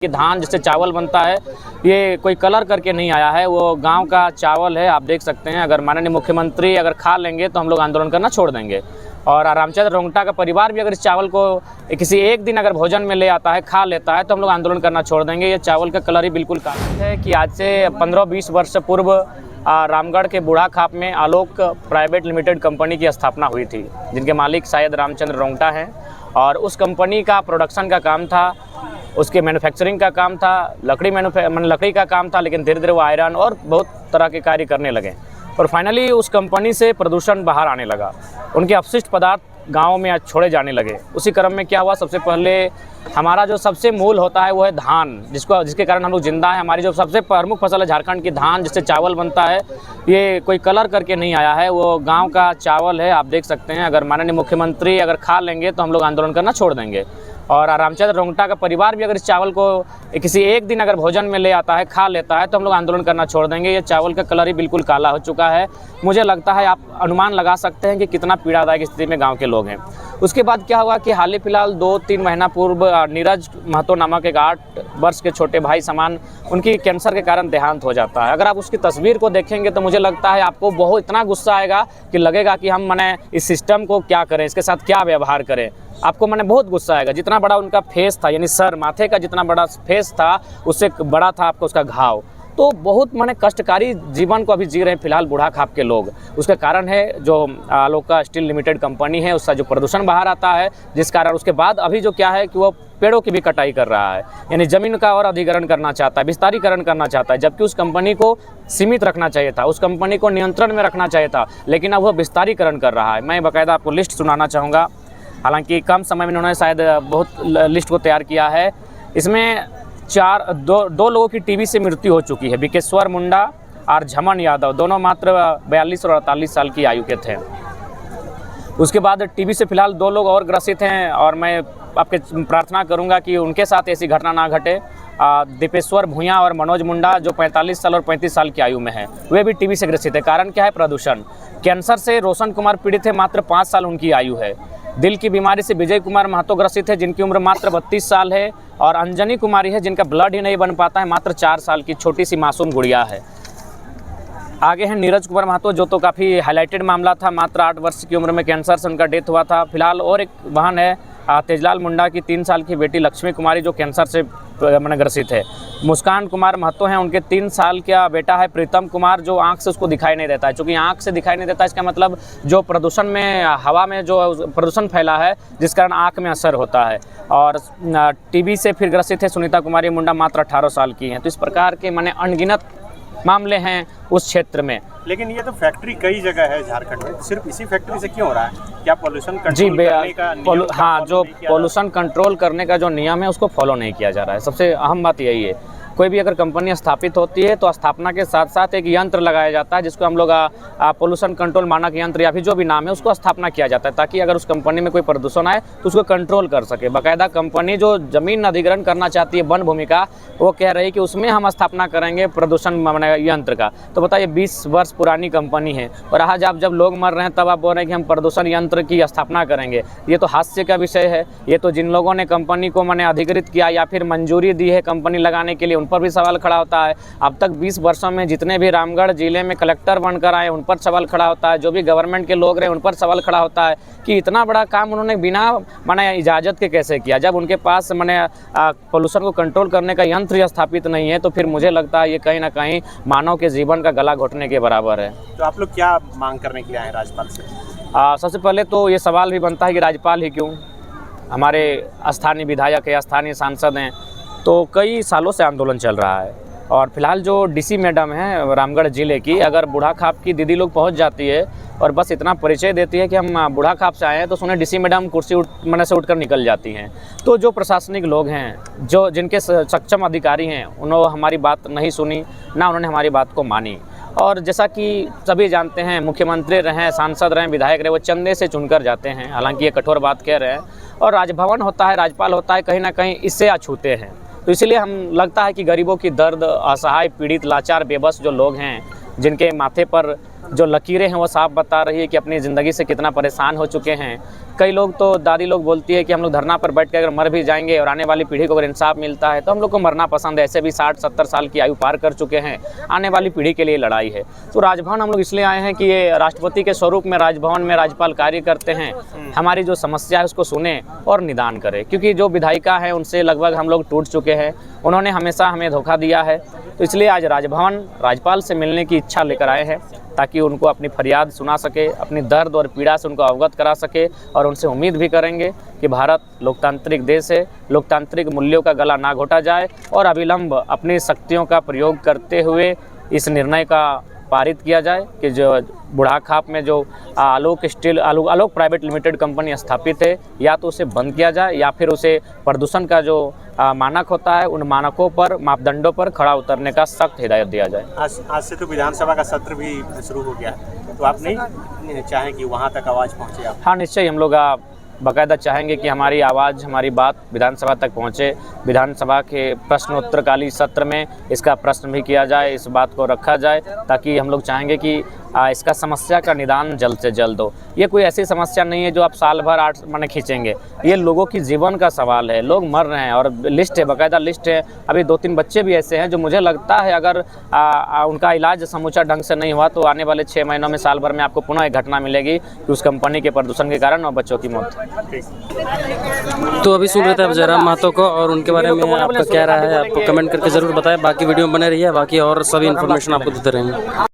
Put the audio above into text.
कि धान जिससे चावल बनता है ये कोई कलर करके नहीं आया है, वो गांव का चावल है। आप देख सकते हैं, अगर माननीय मुख्यमंत्री अगर खा लेंगे तो हम लोग आंदोलन करना छोड़ देंगे। और रामचंद्र रोंगटा का परिवार भी अगर इस चावल को किसी एक दिन अगर भोजन में ले आता है, खा लेता है, तो हम लोग आंदोलन करना छोड़ देंगे। ये चावल का कलर ही बिल्कुल काला है कि आज से 15-20 वर्ष पूर्व रामगढ़ के बूढ़ा खाप में आलोक प्राइवेट लिमिटेड कंपनी की स्थापना हुई थी, जिनके मालिक शायद रामचंद्र रोंगटा हैं। और उस कंपनी का प्रोडक्शन का काम था, उसके मैन्युफैक्चरिंग का काम था, लकड़ी का काम था। लेकिन धीरे धीरे वो आयरन और बहुत तरह के कार्य करने लगे और फाइनली उस कंपनी से प्रदूषण बाहर आने लगा। उनके अपशिष्ट पदार्थ गाँव में आज छोड़े जाने लगे। उसी क्रम में क्या हुआ, सबसे पहले हमारा जो सबसे मूल होता है वो है धान, जिसके कारण हम लोग जिंदा है। हमारी जो सबसे प्रमुख फसल है झारखंड की धान, जिससे चावल बनता है, ये कोई कलर करके नहीं आया है, वो गांव का चावल है। आप देख सकते हैं, अगर माननीय मुख्यमंत्री अगर खा लेंगे तो हम लोग आंदोलन करना छोड़ देंगे। और रामचंद्र रोंगटा का परिवार भी अगर इस चावल को किसी एक दिन अगर भोजन में ले आता है, खा लेता है, तो हम लोग आंदोलन करना छोड़ देंगे। ये चावल का कलर ही बिल्कुल काला हो चुका है। मुझे लगता है आप अनुमान लगा सकते हैं कि कितना पीड़ादायक स्थिति में गांव के लोग हैं। उसके बाद क्या हुआ कि हाल ही फिलहाल 2-3 महीना पूर्व नीरज महतो नामक एक 8 वर्ष के छोटे भाई समान उनकी कैंसर के कारण देहांत हो जाता है। अगर आप उसकी तस्वीर को देखेंगे तो मुझे लगता है आपको बहुत इतना गुस्सा आएगा कि लगेगा कि हम इस सिस्टम को क्या करें, इसके साथ क्या व्यवहार करें। आपको बहुत गुस्सा आएगा। जितना बड़ा उनका फेस था, यानी सर माथे का जितना बड़ा फेस था, उससे बड़ा था आपको उसका घाव। तो बहुत कष्टकारी जीवन को अभी जी रहे हैं फिलहाल बूढ़ा खाप के लोग। उसका कारण है जो आलोका स्टील लिमिटेड कंपनी है, उसका जो प्रदूषण बाहर आता है, जिस कारण उसके बाद अभी जो क्या है कि वो पेड़ों की भी कटाई कर रहा है, यानी ज़मीन का और अधिग्रहण करना चाहता है, विस्तारीकरण करना चाहता है। जबकि उस कंपनी को सीमित रखना चाहिए था, उस कंपनी को नियंत्रण में रखना चाहिए था, लेकिन अब वह विस्तारीकरण कर रहा है। मैं बाकायदा आपको लिस्ट सुनाना चाहूँगा, हालांकि कम समय में उन्होंने शायद बहुत लिस्ट को तैयार किया है। इसमें दो लोगों की टीबी से मृत्यु हो चुकी है, बिकेश्वर मुंडा और झमन यादव, दोनों मात्र 42 और 48 साल की आयु के थे। उसके बाद टीबी से फिलहाल 2 लोग और ग्रसित हैं और मैं आपके प्रार्थना करूंगा कि उनके साथ ऐसी घटना ना घटे। दीपेश्वर भूया और मनोज मुंडा जो 45 साल और 35 साल की आयु में है, वे भी टीबी से ग्रसित है। कारण क्या है? प्रदूषण। कैंसर से रोशन कुमार पीड़ित है, मात्र 5 साल उनकी आयु है। दिल की बीमारी से विजय कुमार महतो ग्रसित है, जिनकी उम्र मात्र 32 साल है। और अंजनी कुमारी है, जिनका ब्लड ही नहीं बन पाता है, मात्र 4 साल की छोटी सी मासूम गुड़िया है। आगे हैं नीरज कुमार महतो, जो तो काफ़ी हाईलाइटेड मामला था, मात्र 8 वर्ष की उम्र में कैंसर से उनका डेथ हुआ था। फिलहाल और एक बहन है तेजलाल मुंडा की 3 साल की बेटी लक्ष्मी कुमारी, जो कैंसर से ग्रसित है। मुस्कान कुमार महतो हैं, उनके 3 साल का बेटा है प्रीतम कुमार, जो आंख से उसको दिखाई नहीं देता है। चूँकि आंख से दिखाई नहीं देता, इसका मतलब जो प्रदूषण में हवा में जो प्रदूषण फैला है, जिस कारण आंख में असर होता है। और टीबी से फिर ग्रसित है सुनीता कुमारी मुंडा, मात्र 18 साल की हैं। तो इस प्रकार के अनगिनत मामले हैं उस क्षेत्र में। लेकिन ये तो फैक्ट्री कई जगह है झारखंड में, सिर्फ इसी फैक्ट्री से क्यों हो रहा है? क्या पोल्यूशन कंट्रोल करने का नियम हाँ, जो पोल्यूशन कंट्रोल करने का जो नियम है उसको फॉलो नहीं किया जा रहा है। सबसे अहम बात यही है। कोई भी अगर कंपनी स्थापित होती है तो स्थापना के साथ साथ एक यंत्र लगाया जाता है, जिसको हम लोग पोल्यूशन कंट्रोल मानक यंत्र या फिर जो भी नाम है उसको स्थापना किया जाता है, ताकि अगर उस कंपनी में कोई प्रदूषण आए तो उसको कंट्रोल कर सके। बाकायदा कंपनी जो जमीन अधिग्रहण करना चाहती है वन भूमि का, वो कह रही है कि उसमें हम स्थापना करेंगे प्रदूषण यंत्र का। तो बताइए, 20 वर्ष पुरानी कंपनी है और आज जब लोग मर रहे हैं तब आप बोल रहे हैं कि हम प्रदूषण यंत्र की स्थापना करेंगे। ये तो हास्य का विषय है। ये तो जिन लोगों ने कंपनी को अधिकृत किया या फिर मंजूरी दी है कंपनी लगाने के लिए, उन पर भी सवाल खड़ा होता है। अब तक 20 वर्षों में जितने भी रामगढ़ जिले में कलेक्टर बनकर आए, उन पर सवाल खड़ा होता है। जो भी गवर्नमेंट के लोग रहे, उन पर सवाल खड़ा होता है कि इतना बड़ा काम उन्होंने बिना इजाज़त के कैसे किया। जब उनके पास पोल्यूशन को कंट्रोल करने का यंत्र स्थापित नहीं है, तो फिर मुझे लगता है ये कहीं ना कहीं मानव के जीवन का गला घोटने के बराबर है। तो आप लोग क्या मांग करने के लिए आए राज्यपाल से? सबसे पहले तो ये सवाल भी बनता है कि राज्यपाल ही क्यों? हमारे स्थानीय विधायक है, स्थानीय सांसद हैं, तो कई सालों से आंदोलन चल रहा है। और फिलहाल जो डीसी मैडम है रामगढ़ ज़िले की, अगर बूढ़ा खाप की दीदी लोग पहुंच जाती है और बस इतना परिचय देती है कि हम बूढ़ा खाप से आए हैं, तो सुने डीसी मैडम कुर्सी से उठकर निकल जाती हैं। तो जो प्रशासनिक लोग हैं, जिनके सक्षम अधिकारी हैं, उन्होंने हमारी बात नहीं सुनी, ना उन्होंने हमारी बात को मानी। और जैसा कि सभी जानते हैं, मुख्यमंत्री रहें, सांसद रहें, विधायक रहे, वो चंदे से चुनकर जाते हैं। हालांकि ये कठोर बात कह रहे हैं। और राजभवन होता है, राज्यपाल होता है, कहीं ना कहीं इससे अछूते हैं। तो इसलिए हम लगता है कि गरीबों की दर्द, असहाय, पीड़ित, लाचार, बेबस जो लोग हैं, जिनके माथे पर जो लकीरें हैं वो साफ बता रही है कि अपनी ज़िंदगी से कितना परेशान हो चुके हैं। कई लोग तो दादी लोग बोलती है कि हम लोग धरना पर बैठ कर अगर मर भी जाएंगे और आने वाली पीढ़ी को अगर इंसाफ मिलता है तो हम लोग को मरना पसंद है। ऐसे भी 60-70 साल की आयु पार कर चुके हैं, आने वाली पीढ़ी के लिए लड़ाई है। तो राजभवन हम लोग इसलिए आए हैं कि ये राष्ट्रपति के स्वरूप में राजभवन में राज्यपाल कार्य करते हैं, हमारी जो समस्या है उसको सुने और निदान करें। क्योंकि जो विधायिका हैं उनसे लगभग हम लोग टूट चुके हैं, उन्होंने हमेशा हमें धोखा दिया है। तो इसलिए आज राजभवन राज्यपाल से मिलने की इच्छा लेकर आए हैं ताकि उनको अपनी फरियाद सुना सके, अपनी दर्द और पीड़ा से उनको अवगत करा सके। और उनसे उम्मीद भी करेंगे कि भारत लोकतांत्रिक देश है, लोकतांत्रिक मूल्यों का गला ना घोटा जाए और अविलंब अपनी शक्तियों का प्रयोग करते हुए इस निर्णय का पारित किया जाए कि जो बुढ़ाखाप में जो आलोक प्राइवेट लिमिटेड कंपनी स्थापित है, या तो उसे बंद किया जाए या फिर उसे प्रदूषण का जो मानक होता है उन मानकों पर, मापदंडों पर खड़ा उतरने का सख्त हिदायत दिया जाए। आज से तो विधानसभा का सत्र भी शुरू हो गया, तो आप नहीं चाहें कि वहाँ तक आवाज़ पहुँचे आप? हाँ, निश्चय हम लोग बाकायदा चाहेंगे कि हमारी आवाज़, हमारी बात विधानसभा तक पहुंचे। विधानसभा के प्रश्नोत्तरकालीन सत्र में इसका प्रश्न भी किया जाए, इस बात को रखा जाए, ताकि हम लोग चाहेंगे कि इसका समस्या का निदान जल्द से जल्द हो। ये कोई ऐसी समस्या नहीं है जो आप साल भर 8 महीने खींचेंगे, ये लोगों की जीवन का सवाल है। लोग मर रहे हैं और लिस्ट है, बाकायदा लिस्ट है। अभी 2-3 बच्चे भी ऐसे हैं जो मुझे लगता है अगर उनका इलाज समूचा ढंग से नहीं हुआ तो आने वाले 6 महीनों में, साल भर में आपको पुनः एक घटना मिलेगी कि उस कंपनी के प्रदूषण के कारण 9 बच्चों की मौत। तो अभी सुन रहे थे आप जयराम महतो को, और उनके बारे में आपका क्या राय है आपको कमेंट करके ज़रूर बताएं। बाकी वीडियो में बने रहिए, बाकी और सभी इन्फॉर्मेशन आपको देते रहेंगे।